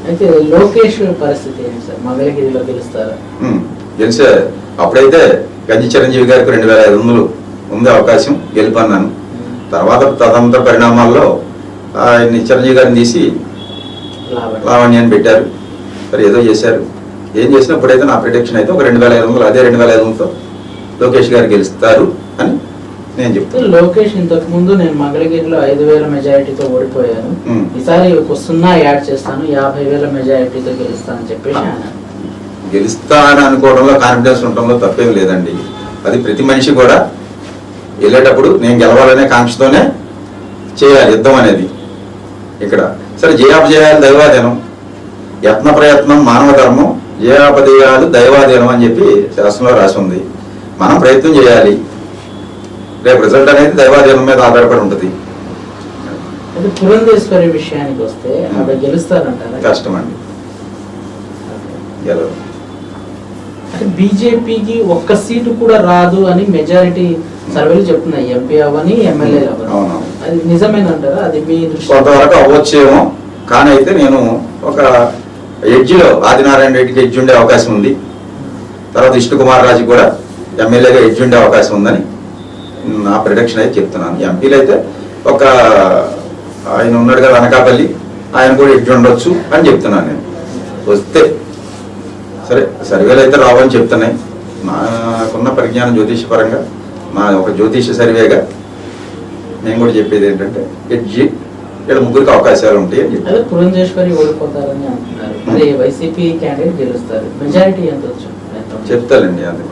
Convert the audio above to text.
అయితే లోకేష్ పరిస్థితి ఏంటి సార్? మంగళగిరిలో గెలుస్తారా? గెలిచే అప్పుడైతే గంజి చిరంజీవి గారికి 2500 ఉంది అవకాశం, గెలుపన్నాను. తర్వాత తదనంతర పరిణామాల్లో ఆయన్ని చిరంజీవి గారిని తీసి లావణ్యాన్ని పెట్టారు. మరి ఏదో చేశారు. ఏం చేసినా ఇప్పుడైతే నా ప్రిడిక్షన్ అయితే ఒక 2500, అదే 2500తో లోకేష్ గారు గెలుస్తారు అని నేను చెప్తాను. లోకేష్ ఇంతకు ముందు నేను మంగళగిరిలో 5000 మెజారిటీతో ఓడిపోయాను, ఈసారి ఒక 0 యాడ్ చేస్తాను, 50,000 మెజారిటీతో గెలుస్తానని చెప్పేసి గెలుస్తా అని అనుకోవడంలో కాన్ఫిడెన్స్ ఉండడంలో తప్పేం లేదండి. అది ప్రతి మనిషి కూడా వెళ్ళేటప్పుడు నేను గెలవాలనే కాంక్షతోనే చేయాలి యుద్ధం అనేది. ఇక్కడ సరే జయాపజయాలు దైవాధీనం, యత్న ప్రయత్నం మానవ ధర్మం, జయాపజయాలు దైవాధీనం అని చెప్పి శాస్త్రంలో రాసి ఉంది. మనం ప్రయత్నం చేయాలి, రేపు రిజల్ట్ అనేది దైవాధీనం మీద ఆధారపడి ఉంటుంది. పురంధేశ్వరి విషయానికి వస్తే ఆవిడ గెలుస్తారంటారా? కష్టం అండి గెలవ. అంటే బీజేపీకి ఒక్క సీటు కూడా రాదు అని మెజారిటీ సర్వేలు చెప్తున్నాయి, ఎంపీ అవని ఎమ్మెల్యే అవని. అది నిజమేనంటారా? అది మీ దృష్టి కొంతవరకు అవ్వచ్చేమో, కానీ అయితే నేను ఒక ఎడ్జిలో ఆదినారాయణ రెడ్డికి ఎడ్జ్ ఉండే అవకాశం ఉంది. తర్వాత విష్ణు కుమార్ రాజు కూడా ఎమ్మెల్యేగా ఎడ్జ్ ఉండే అవకాశం ఉందని నా ప్రిడిక్షన్ అయితే చెప్తున్నాను. ఎంపీలు అయితే ఒక ఆయన ఉన్నాడు కదా అనకాపల్లి, ఆయన కూడా ఎడ్జ్ ఉండొచ్చు అని చెప్తున్నాను నేను. వస్తే సరే సర్వేలు అయితే రావని చెప్తున్నాయి. నాకున్న పరిజ్ఞానం జ్యోతిషపరంగా నా ఒక జ్యోతిష సర్వేగా నేను కూడా చెప్పేది ఏంటంటే ఎడ్జి ఇక్కడ ముగ్గురికి అవకాశాలు ఉంటాయి అని చెప్పి. పురంధేశ్వరి ఓడిపోతారని అంటున్నారు, మరి వైసీపీ క్యాండిడేట్ గెలుస్తారు, మెజారిటీ ఎంత వచ్చు చెప్తానండి. అది